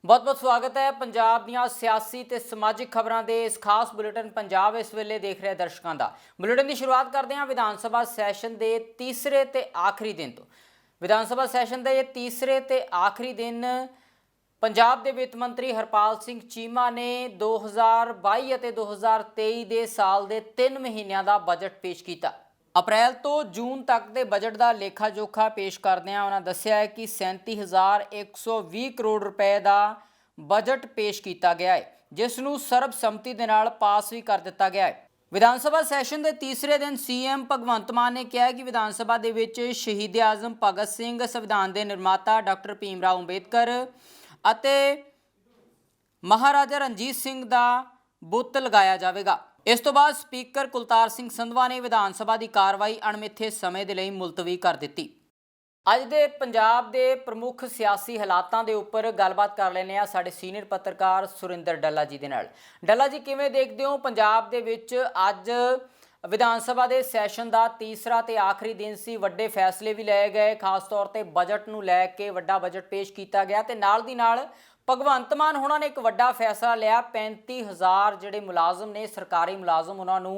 बहुत बहुत स्वागत है। पंजाब ਦੀਆਂ सियासी ਤੇ ਸਮਾਜਿਕ ਖਬਰਾਂ ਦੇ ਇਸ ਖਾਸ ਬੁਲੇਟਿਨ ਪੰਜਾਬ ਇਸ ਵੇਲੇ ਦੇਖ ਰਹੇ ਦਰਸ਼ਕਾਂ ਦਾ। ਬੁਲੇਟਿਨ ਦੀ ਸ਼ੁਰੂਆਤ ਕਰਦੇ ਹਾਂ ਵਿਧਾਨ ਸਭਾ ਸੈਸ਼ਨ ਦੇ ਤੀਸਰੇ ਤੇ ਆਖਰੀ ਦਿਨ ਤੋਂ। ਵਿਧਾਨ ਸਭਾ ਸੈਸ਼ਨ ਦੇ ਇਹ ਤੀਸਰੇ ਤੇ ਆਖਰੀ ਦਿਨ ਪੰਜਾਬ ਦੇ ਵਿੱਤ ਮੰਤਰੀ ਹਰਪਾਲ ਸਿੰਘ ਚੀਮਾ ਨੇ 2022 ਅਤੇ 2023 ਦੇ ਸਾਲ ਦੇ 3 ਮਹੀਨਿਆਂ ਦਾ ਬਜਟ ਪੇਸ਼ ਕੀਤਾ। अप्रैल तो जून तक के बजट का लेखा जोखा पेश करदे उन्होंने दस्सिया है कि 37,120 करोड़ रुपए का बजट पेश किया गया है, जिसनूं सर्बसम्मति दे नाल पास भी कर दिता गया है। विधान सभा सैशन के तीसरे दिन सीएम भगवंत मान ने कहा कि विधान सभा दे विच शहीद आजम भगत सिंह, संविधान के निर्माता डॉक्टर भीम राव अंबेडकर अते महाराजा रणजीत सिंह का बुत लगाया जाएगा। इस तो बाद स्पीकर कुलतार सिंह संधवा ने विधान सभा की कार्रवाई अणमिथे समय के लिए मुलतवी कर दी। अज दे पंजाब दे प्रमुख सियासी हालातों के उपर गलबात कर लेने साडे सीनियर पत्रकार सुरिंदर डल्ला जी दे नाल। डल्ला जी, किवें देखदे हो पंजाब दे विच अज विधान सभा के सैशन का तीसरा ते आखिरी दिन सी, वड्डे फैसले भी लए गए, खास तौर पर बजट नूं लैके वड्डा बजट पेश किया गया ते नाल दी नाल भगवंत मान होना ने एक वड्डा फैसला लिया। 35,000 ਜਿਹੜੇ ਮੁਲਾਜ਼ਮ ने सरकारी मुलाजम उन्होंने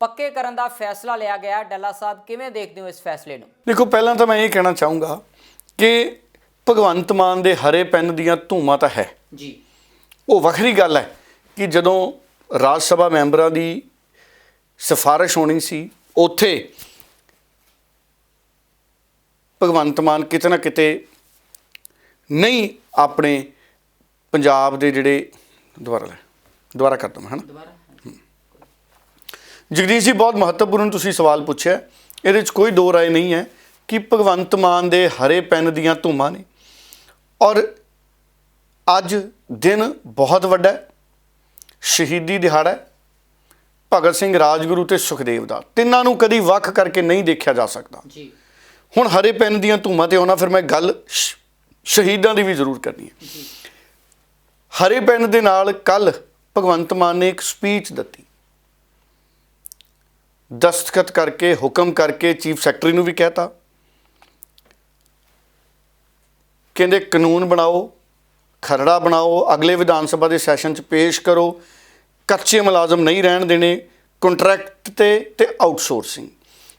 पक्के करने का फैसला लिया गया। डल्ला साहब, किवें देखते हो इस फैसले ਨੂੰ? देखो, पहला तो मैं ये कहना चाहूँगा कि भगवंत मान दे हरे पेन दियां धूमां तां है जी। वो वखरी गल है कि जदों राज सभा मैंबरां दी सिफारिश होनी सी, उत्थे भगवंत मान किते ना किते नहीं अपने पंजाब दे जिहड़े दुबारा कर दूँ है ना। जगदीश जी, बहुत महत्वपूर्ण तुसीं सवाल पूछा। ये कोई दो राय नहीं है कि भगवंत मान दे हरे पेन दियां धूमां ने और अज दिन बहुत वड्डा है, शहीदी दिहाड़ा है भगत सिंह, राजगुरू ते सुखदेव दा। तिन्हां नूं कदी वख करके नहीं देखा जा सकता। हुण हरे पेन दियां धूमां ते आउणा, फिर मैं गल शहीदां दी भी जरूर करनी है। हरे पेन दे नाल कल भगवंत मान ने एक स्पीच दी, दस्तखत करके हुक्म करके चीफ सैकटरी नूं भी कहता, कहंदे कानून बनाओ, खरड़ा बनाओ, अगले विधान सभा के सैशन च पेश करो, कच्चे मुलाजम नहीं रहन देने, कंट्रैक्ट ते आउटसोर्सिंग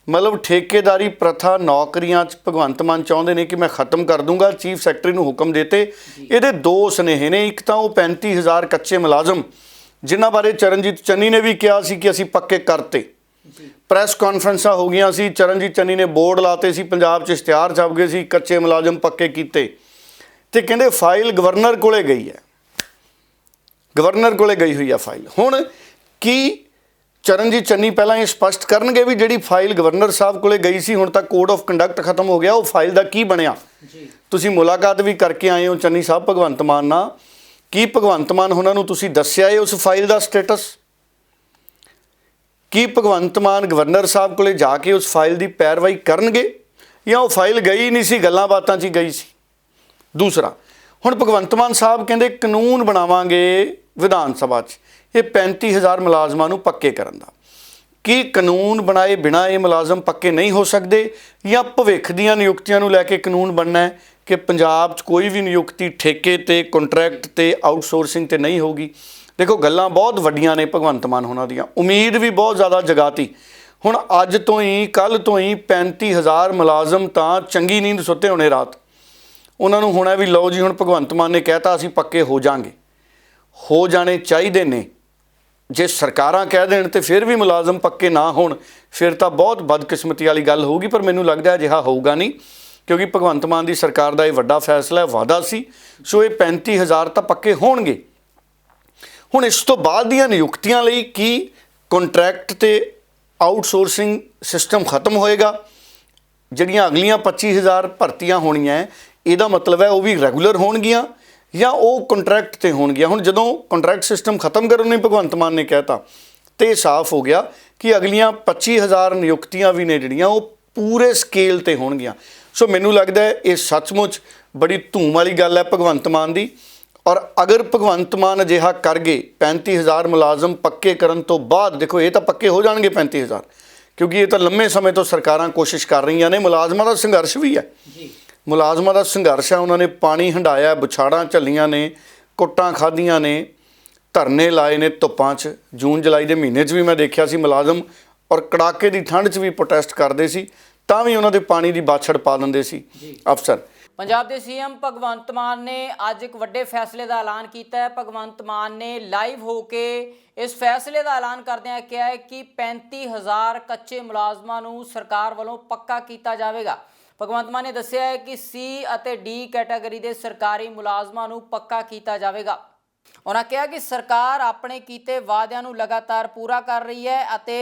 मतलब ठेकेदारी प्रथा नौकरियां भगवंत मान चाहते हैं कि मैं खत्म कर दूंगा। चीफ सैकटरी नूं हुक्म देते। ये दो सुनेहे ने, एक तो वो 35,000 कच्चे मुलाजम जिन्हां बारे चरणजीत चन्नी ने भी कहा सी कि असीं पक्के करते। प्रैस कॉन्फ्रेंसां हो गई सी, चरणजीत चन्नी ने बोर्ड लाते सी, पंजाब च इश्तिहार छप गए सी, कच्चे मुलाजम पक्के कीते ते कहंदे फाइल गवर्नर कोले गई है, गवर्नर कोले गई हुई है फाइल। हुण की चरणजीत चन्नी पहला ये स्पष्ट करनगे भी जिहड़ी फाइल गवर्नर साहब कोले गई सी, हुण तक कोड ऑफ कंडक्ट खत्म हो गया, वो फाइल का की बनिया? तुसीं मुलाकात भी करके आए हो चन्नी साहब भगवंत मान नाल, की भगवंत मान उन्हां नूं तुसीं दस्सिआ है उस फाइल का स्टेटस? की भगवंत मान गवर्नर साहब कोले जाके उस फाइल की पैरवाई करनगे या वो फाइल गई नहीं सी, गल्लां बातां 'च ही गई सी? दूसरा, हुण भगवंत मान साहब कहंदे कानून बनावांगे विधान सभा 'च ये 35,000 मुलाजमां नूं पक्के करन दा। कि कानून बनाए बिना ये मुलाजम पक्के नहीं हो सकते या भविख दीआं नियुक्तियां नूं लैके कानून बनना है कि पंजाब 'च कोई भी नियुक्ति ठेके ते कंट्रैक्ट ते आउटसोर्सिंग ते नहीं होगी? देखो, गल्लां बहुत वड्डियां ने भगवंत मान होना दियां, उम्मीद भी बहुत ज़्यादा जगाती। हुण अज तो ही कल तो ही 35,000 मुलाजम तां चंगी नींद सुत्ते होने रात। उन्हां नूं होना भी लो जी हुण भगवंत मान ने कहता असीं पक्के हो जाएंगे, हो जाने चाहिए ने। जे सरकारां कह देण ते फिर भी मुलाजम पक्के ना होण, फिर तो बहुत बदकिस्मती वाली गल होगी। पर मैनूं लगदा है अजिहा होऊगा नहीं, क्योंकि भगवंत मान की सरकार का यह वड्डा फैसला है, वादा सी। सो ये 35,000 तो पक्के होणगे। हुण इस तो बाद दीआं नियुक्तियां लई की कंट्रैक्ट ते आउटसोर्सिंग सिस्टम खत्म होएगा? जिहड़ियां अगलियां 25,000 भर्तियां होणीआं, इहदा मतलब है वो भी रैगूलर होणगियां या वो कंट्रैक्ट ते होणगियां? हुण जदों कंट्रैक्ट सिस्टम खत्म करन नूं भगवंत मान ने कहता तो साफ हो गया कि अगलियां 25,000 नियुक्तियां भी ने जिहड़ियां वो पूरे स्केल ते होणगियां। सो मैनूं लगदा है ये सचमुच बड़ी धूम वाली गल है भगवंत मान दी। और अगर भगवंत मान अजिहा कर गए 35,000 मुलाजम पक्के करन तो बाद, देखो ये तो पक्के हो जाएंगे 35,000, क्योंकि ये तो लंबे समय तो सरकारां कोशिश कर रही ने। मुलाजमां दा संघर्ष भी है, मुलाजमां दा संघर्ष है, उन्होंने पानी हंडाया, बुछाड़ां झल्लियां ने, ਕੁੱਟਾਂ ਖਾਧੀਆਂ ਨੇ, ਧਰਨੇ ਲਾਏ ਨੇ ਧੁੱਪਾਂ 'ਚ। ਜੂਨ ਜੁਲਾਈ ਦੇ ਮਹੀਨੇ 'ਚ ਵੀ ਮੈਂ ਦੇਖਿਆ ਸੀ ਮੁਲਾਜ਼ਮ ਔਰ ਕੜਾਕੇ ਦੀ ਠੰਡ 'ਚ ਵੀ ਪ੍ਰੋਟੈਸਟ ਕਰਦੇ ਸੀ, ਤਾਂ ਵੀ ਉਹਨਾਂ ਦੇ ਪਾਣੀ ਦੀ ਬਾਛੜ ਪਾ ਦਿੰਦੇ ਸੀ ਅਫਸਰ। ਪੰਜਾਬ ਦੇ ਸੀਐਮ ਭਗਵੰਤ ਮਾਨ ਨੇ ਅੱਜ ਇੱਕ ਵੱਡੇ ਫੈਸਲੇ ਦਾ ਐਲਾਨ ਕੀਤਾ ਹੈ। ਭਗਵੰਤ ਮਾਨ ਨੇ ਲਾਈਵ ਹੋ ਕੇ ਇਸ ਫੈਸਲੇ ਦਾ ਐਲਾਨ ਕਰਦਿਆਂ ਕਿਹਾ ਹੈ ਕਿ 35,000 ਕੱਚੇ ਮੁਲਾਜ਼ਮਾਂ ਨੂੰ ਸਰਕਾਰ ਵੱਲੋਂ ਪੱਕਾ ਕੀਤਾ ਜਾਵੇਗਾ। ਭਗਵੰਤ ਮਾਨ ਨੇ ਦੱਸਿਆ ਹੈ ਕਿ ਸੀ ਅਤੇ ਡੀ ਕੈਟਾਗਰੀ ਦੇ ਸਰਕਾਰੀ ਮੁਲਾਜ਼ਮਾਂ ਨੂੰ ਪੱਕਾ ਕੀਤਾ ਜਾਵੇਗਾ। ਉਹਨਾਂ ਕਿਹਾ ਕਿ ਸਰਕਾਰ ਆਪਣੇ ਕੀਤੇ ਵਾਅਦਿਆਂ ਨੂੰ ਲਗਾਤਾਰ ਪੂਰਾ ਕਰ ਰਹੀ ਹੈ ਅਤੇ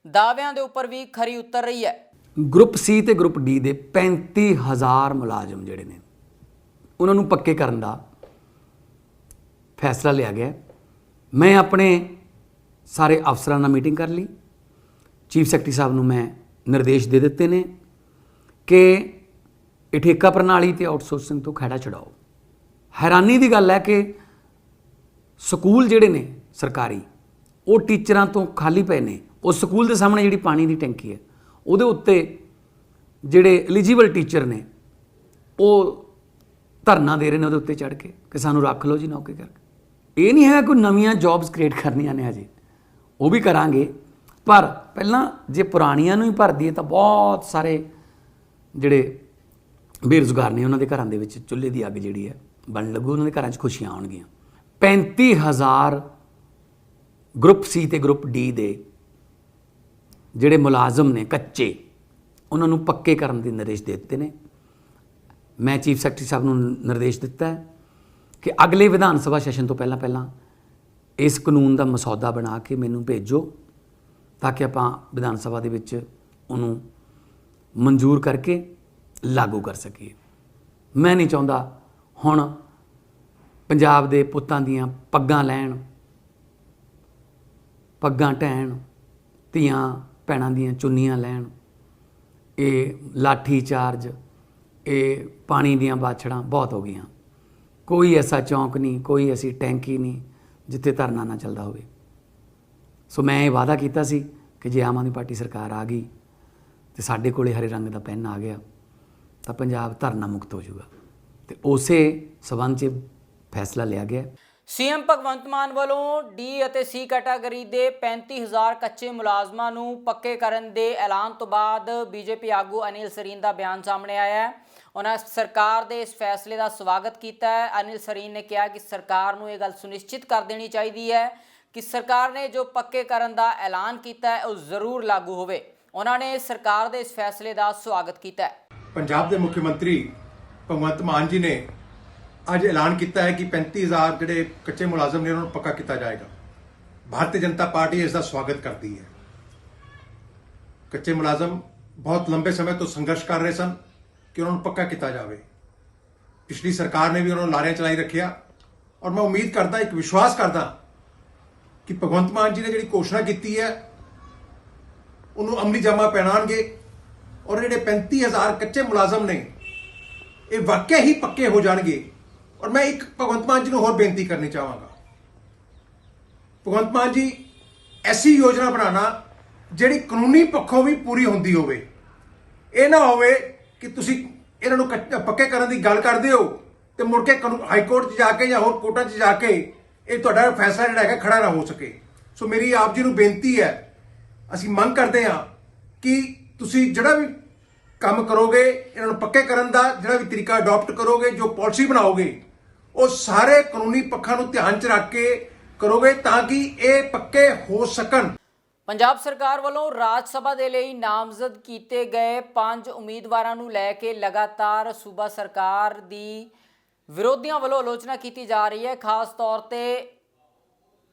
ਦਾਅਵਿਆਂ ਦੇ ਉੱਪਰ ਵੀ ਖਰੀ ਉਤਰ ਰਹੀ ਹੈ। ਗਰੁੱਪ ਸੀ ਤੇ ਗਰੁੱਪ ਡੀ ਦੇ 35,000 ਮੁਲਾਜ਼ਮ ਜਿਹੜੇ ਨੇ ਉਹਨਾਂ ਨੂੰ ਪੱਕੇ ਕਰਨ ਦਾ ਫੈਸਲਾ ਲਿਆ ਗਿਆ। ਮੈਂ ਆਪਣੇ ਸਾਰੇ ਅਫਸਰਾਂ ਨਾਲ ਮੀਟਿੰਗ ਕਰ ਲਈ। ਚੀਫ ਸੈਕਟਰੀ ਸਾਹਿਬ ਨੂੰ ਮੈਂ ਨਿਰਦੇਸ਼ ਦੇ ਦਿੱਤੇ ਨੇ ਕਿ ਇਹ ਠੇਕਾ ਪ੍ਰਣਾਲੀ ਤੇ ਆਊਟਸੋਰਸਿੰਗ ਤੋਂ ਖਹਿੜਾ ਛਡਾਓ। ਹੈਰਾਨੀ ਦੀ ਗੱਲ ਹੈ ਕਿ ਸਕੂਲ ਜਿਹੜੇ ਨੇ ਸਰਕਾਰੀ ਉਹ ਟੀਚਰਾਂ ਤੋਂ ਖਾਲੀ ਪਏ ਨੇ। ਉਸ ਸਕੂਲ ਦੇ ਸਾਹਮਣੇ ਜਿਹੜੀ ਪਾਣੀ ਦੀ ਟੈਂਕੀ ਹੈ ਉਹਦੇ ਉੱਤੇ ਜਿਹੜੇ ਐਲੀਜੀਬਲ ਟੀਚਰ ਨੇ ਉਹ ਧਰਨਾ ਦੇ ਰਹੇ ਨੇ ਉਹਦੇ ਉੱਤੇ ਚੜ੍ਹ ਕੇ ਕਿ ਸਾਨੂੰ ਰੱਖ ਲਓ ਜੀ ਨੌਕਰੀ ਕਰਕੇ। ਇਹ ਨਹੀਂ ਹੈ ਕੋਈ ਨਵੀਆਂ ਜੌਬਸ ਕ੍ਰੀਏਟ ਕਰਨੀਆਂ ਨੇ, ਹਜੇ ਉਹ ਵੀ ਕਰਾਂਗੇ, ਪਰ ਪਹਿਲਾਂ ਜੇ ਪੁਰਾਣੀਆਂ ਨੂੰ ਹੀ ਭਰ ਦਈਏ ਤਾਂ ਬਹੁਤ ਸਾਰੇ ਜਿਹੜੇ ਬੇਰੁਜ਼ਗਾਰ ਨੇ ਉਹਨਾਂ ਦੇ ਘਰਾਂ ਦੇ ਵਿੱਚ ਚੁੱਲ੍ਹੇ ਦੀ ਅੱਗ ਜਿਹੜੀ ਹੈ ਬਣ ਲੱਗੂ, ਉਹਨਾਂ ਦੇ ਘਰਾਂ 'ਚ ਖੁਸ਼ੀਆਂ ਆਉਣਗੀਆਂ। 35,000 ਗਰੁੱਪ ਸੀ ਤੇ ਗਰੁੱਪ ਡੀ ਦੇ ਜਿਹੜੇ ਮੁਲਾਜ਼ਮ ਨੇ ਕੱਚੇ, ਉਹਨਾਂ ਨੂੰ ਪੱਕੇ ਕਰਨ ਦੇ ਨਿਰਦੇਸ਼ ਦੇ ਦਿੱਤੇ ਨੇ। ਮੈਂ ਚੀਫ ਸੈਕਟਰੀ ਸਾਹਿਬ ਨੂੰ ਨਿਰਦੇਸ਼ ਦਿੱਤਾ ਹੈ ਕਿ ਅਗਲੇ ਵਿਧਾਨ ਸਭਾ ਸੈਸ਼ਨ ਤੋਂ ਪਹਿਲਾਂ ਇਸ ਕਾਨੂੰਨ ਦਾ ਮਸੌਦਾ ਬਣਾ ਕੇ ਮੈਨੂੰ ਭੇਜੋ ਤਾਂ ਕਿ ਆਪਾਂ ਵਿਧਾਨ ਸਭਾ ਦੇ ਵਿੱਚ ਉਹਨੂੰ ਮਨਜ਼ੂਰ ਕਰਕੇ ਲਾਗੂ ਕਰ ਸਕੀਏ। ਮੈਂ ਨਹੀਂ ਚਾਹੁੰਦਾ ਹੁਣ ਪੰਜਾਬ ਦੇ ਪੁੱਤਾਂ ਦੀਆਂ ਪੱਗਾਂ ਲੈਣ, ਪੱਗਾਂ ਢਹਿਣ, ਧੀਆਂ ਭੈਣਾਂ ਦੀਆਂ ਚੁੰਨੀਆਂ ਲੈਣ, ਇਹ ਲਾਠੀ ਚਾਰਜ, ਇਹ ਪਾਣੀ ਦੀਆਂ ਬਾਛੜਾਂ ਬਹੁਤ ਹੋ ਗਈਆਂ। ਕੋਈ ਐਸਾ ਚੌਂਕ ਨਹੀਂ, ਕੋਈ ਐਸੀ ਟੈਂਕੀ ਨਹੀਂ ਜਿੱਥੇ ਧਰਨਾ ਨਾ ਚੱਲਦਾ ਹੋਵੇ। ਸੋ ਮੈਂ ਇਹ ਵਾਅਦਾ ਕੀਤਾ ਸੀ ਕਿ ਜੇ ਆਮ ਆਦਮੀ ਪਾਰਟੀ ਸਰਕਾਰ ਆ ਗਈ ਤੇ ਸਾਡੇ ਕੋਲੇ ਹਰੇ ਰੰਗ ਦਾ ਪੈਨ ਆ ਗਿਆ ਤਾਂ ਪੰਜਾਬ ਧਰਨਾ ਮੁਕਤ ਹੋ ਜਾਊਗਾ, ਤੇ ਉਸੇ ਸਬੰਧ 'ਚ ਫੈਸਲਾ ਲਿਆ ਗਿਆ। ਸੀਐਮ ਭਗਵੰਤ ਮਾਨ ਵੱਲੋਂ ਡੀ ਅਤੇ ਸੀ ਕੈਟਾਗਰੀ ਦੇ 35,000 ਕੱਚੇ ਮੁਲਾਜ਼ਮਾਂ ਨੂੰ ਪੱਕੇ ਕਰਨ ਦੇ ਐਲਾਨ ਤੋਂ ਬਾਅਦ ਬੀਜੇਪੀ ਆਗੂ ਅਨਿਲ ਸਰੀਨ ਦਾ ਬਿਆਨ ਸਾਹਮਣੇ ਆਇਆ ਹੈ। ਉਹਨਾਂ ਸਰਕਾਰ ਦੇ ਇਸ ਫੈਸਲੇ ਦਾ ਸਵਾਗਤ ਕੀਤਾ ਹੈ। ਅਨਿਲ ਸਰੀਨ ਨੇ ਕਿਹਾ ਕਿ ਸਰਕਾਰ ਨੂੰ ਇਹ ਗੱਲ ਸੁਨਿਸ਼ਚਿਤ ਕਰ ਦੇਣੀ ਚਾਹੀਦੀ ਹੈ ਕਿ ਸਰਕਾਰ ਨੇ ਜੋ ਪੱਕੇ ਕਰਨ ਦਾ ਐਲਾਨ ਕੀਤਾ ਹੈ ਉਹ ਜ਼ਰੂਰ ਲਾਗੂ ਹੋਵੇ। ਉਹਨਾਂ ਨੇ ਸਰਕਾਰ ਦੇ ਇਸ ਫੈਸਲੇ ਦਾ ਸਵਾਗਤ ਕੀਤਾ ਹੈ। ਪੰਜਾਬ ਦੇ ਮੁੱਖ ਮੰਤਰੀ ਭਗਵੰਤ ਮਾਨ ਜੀ ਨੇ ਅੱਜ ਐਲਾਨ ਕੀਤਾ ਹੈ ਕਿ 35,000 ਜਿਹੜੇ ਕੱਚੇ ਮੁਲਾਜ਼ਮ ਨੇ ਉਹਨਾਂ ਨੂੰ ਪੱਕਾ ਕੀਤਾ ਜਾਏਗਾ। ਭਾਰਤੀ ਜਨਤਾ ਪਾਰਟੀ ਇਸ ਦਾ ਸਵਾਗਤ ਕਰਦੀ ਹੈ। ਕੱਚੇ ਮੁਲਾਜ਼ਮ ਬਹੁਤ ਲੰਬੇ ਸਮੇਂ ਤੋਂ ਸੰਘਰਸ਼ ਕਰ ਰਹੇ ਸਨ ਕਿ ਉਹਨਾਂ ਨੂੰ ਪੱਕਾ ਕੀਤਾ ਜਾਵੇ। ਪਿਛਲੀ ਸਰਕਾਰ ਨੇ ਵੀ ਉਹਨਾਂ ਨੂੰ ਲਾਰਿਆਂ ਚਲਾਈ ਰੱਖਿਆ, ਔਰ ਮੈਂ ਉਮੀਦ ਕਰਦਾ, ਇੱਕ ਵਿਸ਼ਵਾਸ ਕਰਦਾ ਕਿ ਭਗਵੰਤ ਮਾਨ ਜੀ ਨੇ ਜਿਹੜੀ ਘੋਸ਼ਣਾ ਕੀਤੀ ਹੈ ਉਹਨੂੰ ਅਮਲੀ ਜਾਮਾ ਪਹਿਨਾਣਗੇ, ਔਰ ਜਿਹੜੇ 35,000 ਕੱਚੇ ਮੁਲਾਜ਼ਮ ਨੇ ਇਹ ਵਾਕਿਆ ਹੀ ਪੱਕੇ ਹੋ ਜਾਣਗੇ। ਔਰ ਮੈਂ ਇੱਕ ਭਗਵੰਤ ਮਾਨ ਜੀ ਨੂੰ ਹੋਰ ਬੇਨਤੀ ਕਰਨੀ ਚਾਹਾਂਗਾ, ਭਗਵੰਤ ਮਾਨ ਜੀ ਐਸੀ ਯੋਜਨਾ ਬਣਾਉਣਾ ਜਿਹੜੀ ਕਾਨੂੰਨੀ ਪੱਖੋਂ ਵੀ ਪੂਰੀ ਹੁੰਦੀ ਹੋਵੇ। ਇਹ ਨਾ ਹੋਵੇ ਕਿ ਤੁਸੀਂ ਇਹਨਾਂ ਨੂੰ ਪੱਕੇ ਕਰਨ ਦੀ ਗੱਲ ਕਰਦੇ ਹੋ ਤੇ ਮੁੜ ਕੇ ਹਾਈ ਕੋਰਟ 'ਚ ਜਾ ਕੇ ਜਾਂ ਹੋਰ ਕੋਰਟਾਂ 'ਚ ਜਾ ਕੇ ਇਹ ਤੁਹਾਡਾ ਫੈਸਲਾ ਜਿਹੜਾ ਹੈਗਾ ਖੜਾ ਨਾ ਹੋ ਸਕੇ। ਸੋ ਮੇਰੀ ਆਪ ਜੀ ਨੂੰ ਬੇਨਤੀ ਹੈ, ਅਸੀਂ ਮੰਗ ਕਰਦੇ ਹਾਂ ਕਿ ਤੁਸੀਂ ਜਿਹੜਾ ਵੀ ਕੰਮ ਕਰੋਗੇ, ਇਹਨਾਂ ਨੂੰ ਪੱਕੇ ਕਰਨ ਦਾ ਜਿਹੜਾ ਵੀ ਤਰੀਕਾ ਅਡਾਪਟ ਕਰੋਗੇ, ਜੋ ਪਾਲਿਸੀ ਬਣਾਓਗੇ, ਉਹ ਸਾਰੇ ਕਾਨੂੰਨੀ ਪੱਖਾਂ ਨੂੰ ਧਿਆਨ 'ਚ ਰੱਖ ਕੇ ਕਰੋਗੇ ਤਾਂ ਕਿ ਇਹ ਪੱਕੇ ਹੋ ਸਕਣ। ਪੰਜਾਬ ਸਰਕਾਰ ਵੱਲੋਂ ਰਾਜ ਸਭਾ ਦੇ ਲਈ ਨਾਮਜ਼ਦ ਕੀਤੇ ਗਏ 5 ਉਮੀਦਵਾਰਾਂ ਨੂੰ ਲੈ ਕੇ ਲਗਾਤਾਰ ਸੂਬਾ ਸਰਕਾਰ ਦੀ ਵਿਰੋਧੀਆਂ ਵੱਲੋਂ ਆਲੋਚਨਾ ਕੀਤੀ ਜਾ ਰਹੀ ਹੈ। ਖਾਸ ਤੌਰ ਤੇ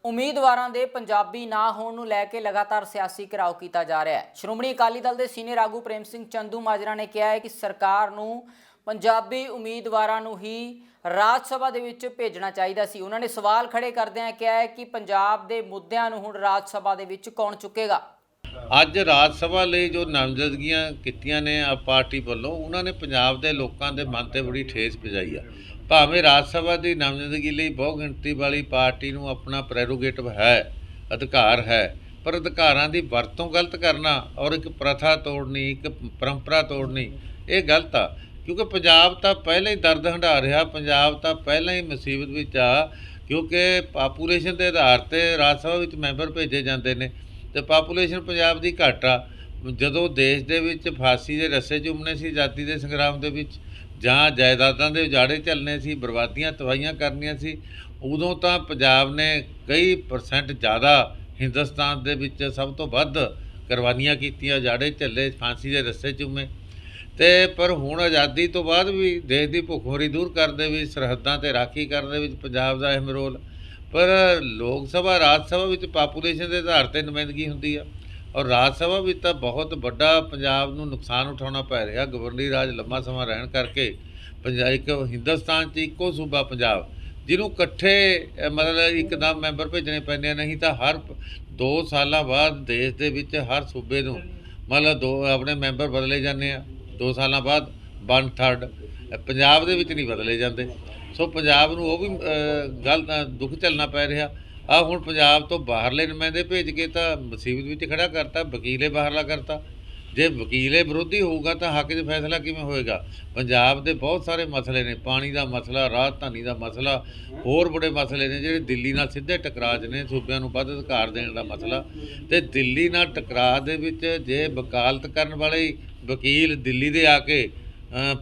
ਉਮੀਦਵਾਰਾਂ ਦੇ ਪੰਜਾਬੀ ਨਾ ਹੋਣ ਨੂੰ ਲੈ ਕੇ ਲਗਾਤਾਰ ਸਿਆਸੀ ਘਿਰਾਓ ਕੀਤਾ ਜਾ ਰਿਹਾ ਹੈ। ਸ਼੍ਰੋਮਣੀ ਅਕਾਲੀ ਦਲ ਦੇ ਸੀਨੀਅਰ ਆਗੂ ਪ੍ਰੇਮ ਸਿੰਘ ਚੰਦੂ ਮਾਜਰਾ ਨੇ ਕਿਹਾ ਹੈ ਕਿ ਸਰਕਾਰ ਨੂੰ ਪੰਜਾਬੀ ਉਮੀਦਵਾਰਾਂ ਨੂੰ ਹੀ ਰਾਜ ਸਭਾ ਦੇ ਵਿੱਚ ਭੇਜਣਾ ਚਾਹੀਦਾ ਸੀ। ਉਹਨਾਂ ਨੇ ਸਵਾਲ ਖੜੇ ਕਰਦਿਆਂ ਕਿਹਾ ਹੈ ਕਿ ਪੰਜਾਬ ਦੇ ਮੁੱਦਿਆਂ ਨੂੰ ਹੁਣ ਰਾਜ ਸਭਾ ਦੇ ਵਿੱਚ ਕੌਣ ਚੁੱਕੇਗਾ। ਅੱਜ ਰਾਜ ਸਭਾ ਲਈ ਜੋ ਨਾਮਜ਼ਦਗੀਆਂ ਕੀਤੀਆਂ ਨੇ ਆਪ ਪਾਰਟੀ ਵੱਲੋਂ, ਉਹਨਾਂ ਨੇ ਪੰਜਾਬ ਦੇ ਲੋਕਾਂ ਦੇ ਮਨ ਤੇ ਬੜੀ ਠੇਸ ਪਹੁੰਚਾਈ ਆ। ਭਾਵੇਂ ਰਾਜ ਸਭਾ ਦੀ ਨਾਮਜ਼ਦਗੀ ਲਈ ਬਹੁ ਗਿਣਤੀ ਵਾਲੀ ਪਾਰਟੀ ਨੂੰ ਆਪਣਾ ਪ੍ਰੈਰੋਗੇਟਿਵ ਹੈ, ਅਧਿਕਾਰ ਹੈ, ਪਰ ਅਧਿਕਾਰਾਂ ਦੀ ਵਰਤੋਂ ਗਲਤ ਕਰਨਾ ਔਰ ਇੱਕ ਪ੍ਰਥਾ ਤੋੜਨੀ, ਇੱਕ ਪਰੰਪਰਾ ਤੋੜਨੀ, ਇਹ ਗਲਤ ਆ। ਕਿਉਂਕਿ ਪੰਜਾਬ ਤਾਂ ਪਹਿਲਾਂ ਹੀ ਦਰਦ ਹੰਢਾ ਰਿਹਾ, ਪੰਜਾਬ ਤਾਂ ਪਹਿਲਾਂ ਹੀ ਮੁਸੀਬਤ ਵਿੱਚ ਆ, ਕਿਉਂਕਿ ਪਾਪੂਲੇਸ਼ਨ ਦੇ ਆਧਾਰ ਤੇ ਰਾਜ ਸਭਾ ਵਿੱਚ ਮੈਂਬਰ ਭੇਜੇ ਜਾਂਦੇ ਨੇ ਤੇ ਪਾਪੂਲੇਸ਼ਨ ਪੰਜਾਬ ਦੀ ਘੱਟ ਆ। ਜਦੋਂ ਦੇਸ਼ ਦੇ ਵਿੱਚ ਫਾਂਸੀ ਦੇ ਰੱਸੇ ਚੁੰਮਣੇ ਸੀ ਆਜ਼ਾਦੀ ਦੇ ਸੰਗਰਾਮ ਦੇ ਵਿੱਚ, ਜਾਂ ਜਾਇਦਾਦਾਂ ਦੇ ਉਜਾੜੇ ਝੱਲਣੇ ਸੀ, ਬਰਬਾਦੀਆਂ ਤਬਾਹੀਆਂ ਕਰਨੀਆਂ ਸੀ, ਉਦੋਂ ਤਾਂ ਪੰਜਾਬ ਨੇ ਕਈ % ਜ਼ਿਆਦਾ ਹਿੰਦੁਸਤਾਨ ਦੇ ਵਿੱਚ ਸਭ ਤੋਂ ਵੱਧ ਕੁਰਬਾਨੀਆਂ ਕੀਤੀਆਂ, ਉਜਾੜੇ ਝੱਲੇ, ਫਾਂਸੀ ਦੇ ਰੱਸੇ ਚੁੰਮੇ। ਤੇ ਪਰ ਹੁਣ ਆਜ਼ਾਦੀ ਤੋਂ ਬਾਅਦ ਵੀ ਦੇਸ਼ ਦੀ ਭੁੱਖਮਰੀ ਦੂਰ ਕਰਨ ਦੇ ਵਿੱਚ, ਸਰਹੱਦਾਂ ਤੇ ਰਾਖੀ ਕਰਨ ਦੇ ਵਿੱਚ ਪੰਜਾਬ ਦਾ ਅਹਿਮ ਰੋਲ। ਪਰ ਲੋਕ ਸਭਾ, ਰਾਜ ਸਭਾ ਵਿੱਚ ਪਾਪੂਲੇਸ਼ਨ ਦੇ ਆਧਾਰ ਤੇ ਨੁਮਾਇੰਦਗੀ ਹੁੰਦੀ ਆ, ਔਰ ਰਾਜ ਸਭਾ ਵਿੱਚ ਤਾਂ ਬਹੁਤ ਵੱਡਾ ਪੰਜਾਬ ਨੂੰ ਨੁਕਸਾਨ ਉਠਾਉਣਾ ਪੈ ਰਿਹਾ। ਗਵਰਨਰੀ ਰਾਜ ਲੰਮਾ ਸਮਾਂ ਰਹਿਣ ਕਰਕੇ ਇੱਕ ਹਿੰਦੁਸਤਾਨ 'ਚ ਇੱਕੋ ਸੂਬਾ ਪੰਜਾਬ, ਜਿਹਨੂੰ ਇਕੱਠੇ ਮਤਲਬ ਇੱਕਦਮ ਮੈਂਬਰ ਭੇਜਣੇ ਪੈਂਦੇ, ਨਹੀਂ ਤਾਂ ਹਰ 2 ਸਾਲਾਂ ਬਾਅਦ ਦੇਸ਼ ਦੇ ਵਿੱਚ ਹਰ ਸੂਬੇ ਨੂੰ ਮਤਲਬ 2 ਆਪਣੇ ਮੈਂਬਰ ਬਦਲੇ ਜਾਂਦੇ ਆ। 2 ਸਾਲਾਂ ਬਾਅਦ 1/3 ਪੰਜਾਬ ਦੇ ਵਿੱਚ ਨਹੀਂ ਬਦਲੇ ਜਾਂਦੇ। ਸੋ ਪੰਜਾਬ ਨੂੰ ਉਹ ਵੀ ਦੁੱਖ ਝੱਲਣਾ ਪੈ ਰਿਹਾ। ਆ ਹੁਣ ਪੰਜਾਬ ਤੋਂ ਬਾਹਰਲੇ ਨੁਮਾਇੰਦੇ ਭੇਜ ਕੇ ਤਾਂ ਮੁਸੀਬਤ ਵਿੱਚ ਖੜਾ ਕਰਤਾ, ਵਕੀਲੇ ਬਾਹਰਲਾ ਕਰਤਾ। ਜੇ ਵਕੀਲੇ ਵਿਰੋਧੀ ਹੋਊਗਾ ਤਾਂ ਹੱਕ 'ਚ ਫੈਸਲਾ ਕਿਵੇਂ ਹੋਏਗਾ? ਪੰਜਾਬ ਦੇ ਬਹੁਤ ਸਾਰੇ ਮਸਲੇ ਨੇ, ਪਾਣੀ ਦਾ ਮਸਲਾ, ਰਾਜਧਾਨੀ ਦਾ ਮਸਲਾ, ਹੋਰ ਬੜੇ ਮਸਲੇ ਨੇ ਜਿਹੜੇ ਦਿੱਲੀ ਨਾਲ ਸਿੱਧੇ ਟਕਰਾਅ 'ਚ ਨੇ। ਸੂਬਿਆਂ ਨੂੰ ਵੱਧ ਅਧਿਕਾਰ ਦੇਣ ਦਾ ਮਸਲਾ, ਤੇ ਦਿੱਲੀ ਨਾਲ ਟਕਰਾਅ ਦੇ ਵਿੱਚ ਜੇ ਵਕਾਲਤ ਕਰਨ ਵਾਲੇ ਵਕੀਲ ਦਿੱਲੀ ਦੇ ਆ ਕੇ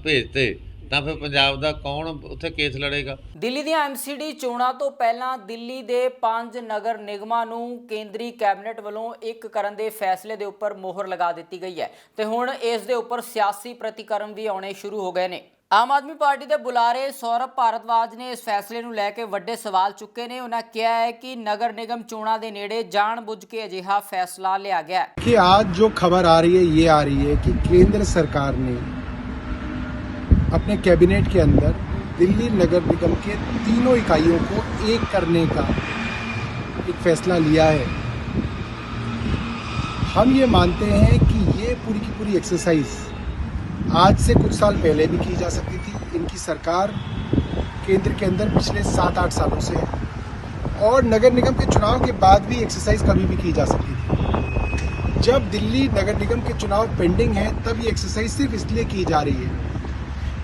ਭੇਜਤੇ ਤਾਂ ਫਿਰ ਪੰਜਾਬ ਦਾ ਕੌਣ ਉੱਥੇ ਕੇਸ ਲੜੇਗਾ? ਦਿੱਲੀ ਦੀਆਂ ਐਮਸੀਡੀ ਚੋਣਾਂ ਤੋਂ ਪਹਿਲਾਂ ਦਿੱਲੀ ਦੇ 5 ਨਗਰ ਨਿਗਮਾਂ ਨੂੰ ਕੇਂਦਰੀ ਕੈਬਨਿਟ ਵੱਲੋਂ ਇੱਕ ਕਰਨ ਦੇ ਫੈਸਲੇ ਦੇ ਉੱਪਰ ਮੋਹਰ ਲਗਾ ਦਿੱਤੀ ਗਈ ਹੈ ਤੇ ਹੁਣ ਇਸ ਦੇ ਉੱਪਰ ਸਿਆਸੀ ਪ੍ਰਤੀਕਰਮ ਵੀ ਆਉਣੇ ਸ਼ੁਰੂ ਹੋ ਗਏ ਨੇ। ਆਮ ਆਦਮੀ ਪਾਰਟੀ ਦੇ ਬੁਲਾਰੇ ਸੌਰਭ ਭਾਰਦਵਾਜ ਨੇ ਇਸ ਫੈਸਲੇ ਨੂੰ ਲੈ ਕੇ ਵੱਡੇ ਸਵਾਲ ਚੁੱਕੇ ਨੇ। ਉਹਨਾਂ ਕਿਹਾ ਹੈ ਕਿ ਨਗਰ ਨਿਗਮ ਚੋਣਾਂ ਦੇ ਨੇੜੇ ਜਾਣਬੁੱਝ ਕੇ ਅਜਿਹਾ ਫੈਸਲਾ ਲਿਆ ਗਿਆ ਹੈ कि आज जो खबर आ रही है ये आ रही है कि केंद्र सरकार ने अपने कैबिनेट के अंदर दिल्ली नगर निगम के तीनों इकाइयों को एक करने का एक फैसला लिया है। हम ये मानते हैं कि ये पूरी की पूरी एक्सरसाइज आज से कुछ साल पहले भी की जा सकती थी। इनकी सरकार केंद्र के अंदर पिछले 7-8 सालों से है और नगर निगम के चुनाव के बाद भी एक्सरसाइज कभी भी की जा सकती थी। जब दिल्ली नगर निगम के चुनाव पेंडिंग है तब ये एक्सरसाइज सिर्फ इसलिए की जा रही है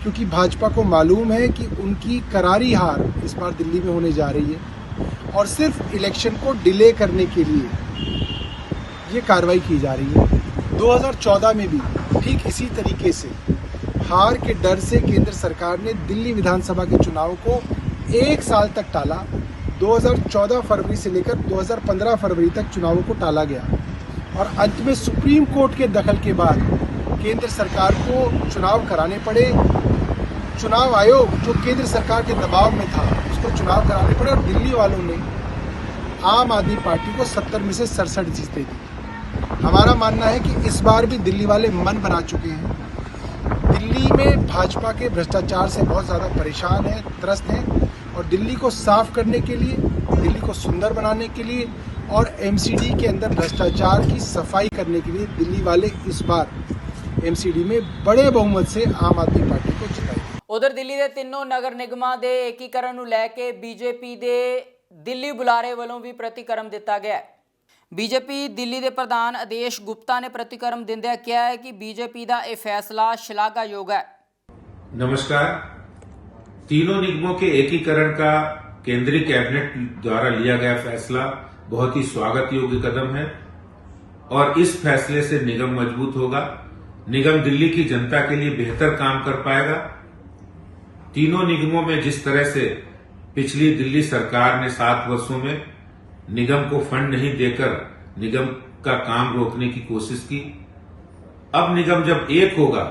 क्योंकि भाजपा को मालूम है कि उनकी करारी हार इस बार दिल्ली में होने जा रही है और सिर्फ इलेक्शन को डिले करने के लिए ये कार्रवाई की जा रही है। 2014 में भी ठीक इसी तरीके से हार के डर से केंद्र सरकार ने दिल्ली विधानसभा के चुनाव को 1 साल तक टाला। 2014 फरवरी से लेकर 2015 फरवरी तक चुनावों को टाला गया और अंत में सुप्रीम कोर्ट के दखल के बाद केंद्र सरकार को चुनाव कराने पड़े। चुनाव आयोग जो केंद्र सरकार के दबाव में था उसको चुनाव कराने पड़े और दिल्ली वालों ने आम आदमी पार्टी को 70 में से 67 जीते दी। हमारा मानना है कि इस बार भी दिल्ली वाले मन बना चुके हैं। दिल्ली में भाजपा के भ्रष्टाचार से बहुत ज़्यादा परेशान है, त्रस्त हैं और दिल्ली को साफ करने के लिए, दिल्ली को सुंदर बनाने के लिए और एमसीडी के अंदर भ्रष्टाचार की सफाई करने के लिए दिल्ली वाले इस बार एमसीडी में बड़े बहुमत से आम आदमी पार्टी को जिताएंगे। ਉਧਰ ਦਿੱਲੀ ਦੇ ਤਿੰਨੋਂ ਨਗਰ ਨਿਗਮਾਂ ਦੇ ਏਕੀਕਰਨ ਨੂੰ ਲੈ ਕੇ ਬੀਜੇਪੀ ਦੇ ਦਿੱਲੀ ਬੁਲਾਰੇ ਵੱਲੋਂ ਵੀ ਪ੍ਰਤੀਕਰਮ ਦਿੱਤਾ ਗਿਆ ਹੈ। ਬੀਜੇਪੀ ਦਿੱਲੀ ਦੇ ਪ੍ਰਧਾਨ ਆਦੇਸ਼ ਗੁਪਤਾ ਨੇ ਪ੍ਰਤੀਕਰਮ ਦਿੰਦਿਆਂ ਕਿਹਾ ਹੈ ਕਿ ਬੀਜੇਪੀ ਦਾ ਇਹ फैसला श्लाघायोग है। नमस्कार। तीनों निगमों के एकीकरण का केंद्रीय कैबिनेट द्वारा लिया गया फैसला बहुत ही स्वागत योग्य कदम है और इस फैसले से निगम मजबूत होगा। निगम दिल्ली की जनता के लिए बेहतर काम कर पाएगा। तीनों निगमों में जिस तरह से पिछली दिल्ली सरकार ने 7 वर्षों में निगम को फंड नहीं देकर निगम का काम रोकने की कोशिश की, अब निगम जब एक होगा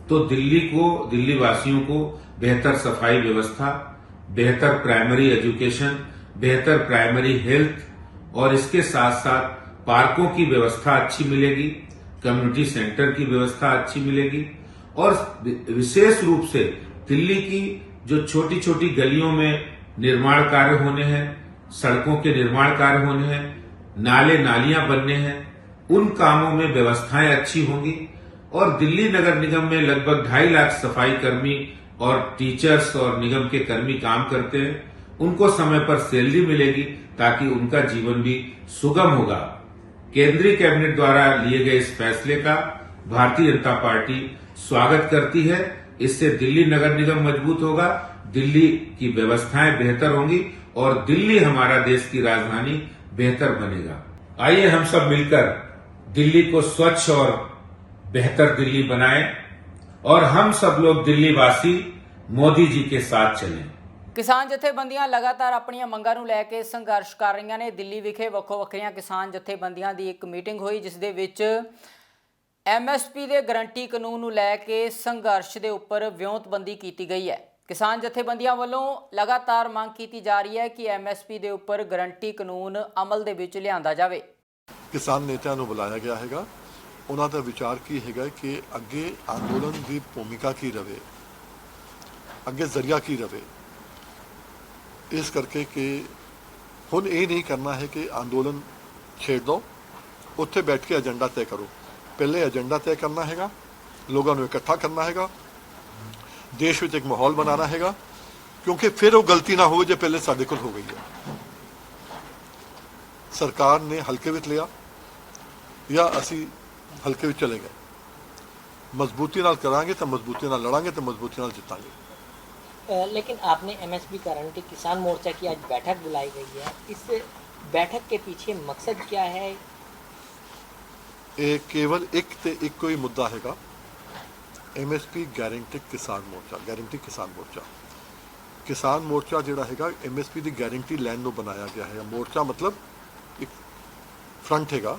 तो दिल्ली वासियों को बेहतर सफाई व्यवस्था, बेहतर प्राइमरी एजुकेशन, बेहतर प्राइमरी हेल्थ और इसके साथ साथ पार्कों की व्यवस्था अच्छी मिलेगी, कम्युनिटी सेंटर की व्यवस्था अच्छी मिलेगी और विशेष रूप से दिल्ली की जो छोटी छोटी गलियों में निर्माण कार्य होने हैं, सड़कों के निर्माण कार्य होने हैं, नाले नालियां बनने हैं, उन कामों में व्यवस्थाएं अच्छी होंगी और दिल्ली नगर निगम में लगभग 2.5 लाख सफाई कर्मी और टीचर्स और निगम के कर्मी काम करते हैं, उनको समय पर सैलरी मिलेगी ताकि उनका जीवन भी सुगम होगा। केंद्रीय कैबिनेट द्वारा लिए गए इस फैसले का भारतीय जनता पार्टी स्वागत करती है इससे दिल्ली नगर निगम मजबूत होगा, दिल्ली की व्यवस्थाएं बेहतर होंगी और दिल्ली हमारा देश की राजधानी बेहतर बनेगा। आइए हम सब मिलकर दिल्ली को स्वच्छ और बेहतर दिल्ली बनाएं और हम सब लोग दिल्ली वासी मोदी जी के साथ चलें। ਕਿਸਾਨ ਜਥੇਬੰਦੀਆਂ ਲਗਾਤਾਰ ਆਪਣੀਆਂ ਮੰਗਾਂ ਨੂੰ ਲੈ ਕੇ ਸੰਘਰਸ਼ ਕਰ ਰਹੀਆਂ ਨੇ। ਦਿੱਲੀ ਵਿਖੇ ਵੱਖੋ ਵੱਖਰੀਆਂ ਕਿਸਾਨ ਜਥੇਬੰਦੀਆਂ ਦੀ ਇੱਕ ਮੀਟਿੰਗ ਹੋਈ ਜਿਸ ਦੇ ਵਿੱਚ MSP ਦੇ ਗਰੰਟੀ ਕਾਨੂੰਨ ਨੂੰ ਲੈ ਕੇ ਸੰਘਰਸ਼ ਦੇ ਉੱਪਰ ਵਿਉਂਤਬੰਦੀ ਕੀਤੀ ਗਈ ਹੈ। ਕਿਸਾਨ ਜਥੇਬੰਦੀਆਂ ਵੱਲੋਂ ਲਗਾਤਾਰ ਮੰਗ ਕੀਤੀ ਜਾ ਰਹੀ ਹੈ ਕਿ MSP ਦੇ ਉੱਪਰ ਗਰੰਟੀ ਕਾਨੂੰਨ ਅਮਲ ਦੇ ਵਿੱਚ ਲਿਆਂਦਾ ਜਾਵੇ। ਕਿਸਾਨ ਨੇਤਾਵਾਂ ਨੂੰ ਬੁਲਾਇਆ ਗਿਆ ਹੈਗਾ, ਉਹਨਾਂ ਦਾ ਵਿਚਾਰ ਕੀ ਹੈਗਾ ਕਿ ਅੱਗੇ ਅੰਦੋਲਨ ਦੀ ਭੂਮਿਕਾ ਕੀ ਰਵੇ, ਅੱਗੇ ਜ਼ਰੀਆ ਕੀ ਰਵੇ। ਇਸ ਕਰਕੇ ਕਿ ਹੁਣ ਇਹ ਨਹੀਂ ਕਰਨਾ ਹੈ ਕਿ ਅੰਦੋਲਨ ਛੇੜ ਦਿਓ, ਉੱਥੇ ਬੈਠ ਕੇ ਏਜੰਡਾ ਤੈਅ ਕਰੋ। ਪਹਿਲੇ ਏਜੰਡਾ ਤੈਅ ਕਰਨਾ ਹੈਗਾ, ਲੋਕਾਂ ਨੂੰ ਇਕੱਠਾ ਕਰਨਾ ਹੈਗਾ, ਦੇਸ਼ ਵਿੱਚ ਇੱਕ ਮਾਹੌਲ ਬਣਾਉਣਾ ਹੈਗਾ, ਕਿਉਂਕਿ ਫਿਰ ਉਹ ਗਲਤੀ ਨਾ ਹੋਵੇ ਜੇ ਪਹਿਲੇ ਸਾਡੇ ਕੋਲ ਹੋ ਗਈ ਹੈ। ਸਰਕਾਰ ਨੇ ਹਲਕੇ ਵਿੱਚ ਲਿਆ ਜਾਂ ਅਸੀਂ ਹਲਕੇ ਵਿੱਚ ਚਲੇ ਗਏ। ਮਜ਼ਬੂਤੀ ਨਾਲ ਕਰਾਂਗੇ ਤਾਂ ਮਜ਼ਬੂਤੀ ਨਾਲ ਲੜਾਂਗੇ ਤਾਂ ਮਜ਼ਬੂਤੀ ਨਾਲ ਜਿੱਤਾਂਗੇ। लेकिन आपने MSP गारंटी किसान मोर्चा की आज बैठक बुलाई गई है, इस बैठक के पीछे मकसद क्या है? ਇਹ ਕੇਵਲ ਇੱਕ ਤੇ ਇੱਕੋ ਹੀ ਮੁੱਦਾ ਹੈਗਾ, MSP guarantee Kisan Morcha. Guarantee Kisan Morcha, Kisan Morcha ਜਿਹੜਾ ਹੈਗਾ MSP ਦੀ ਗਾਰੰਟੀ ਲੈਣ ਨੂੰ ਬਣਾਇਆ ਗਿਆ ਹੈ। ਮੋਰਚਾ ਮਤਲਬ ਇੱਕ ਫਰੰਟ ਹੈਗਾ,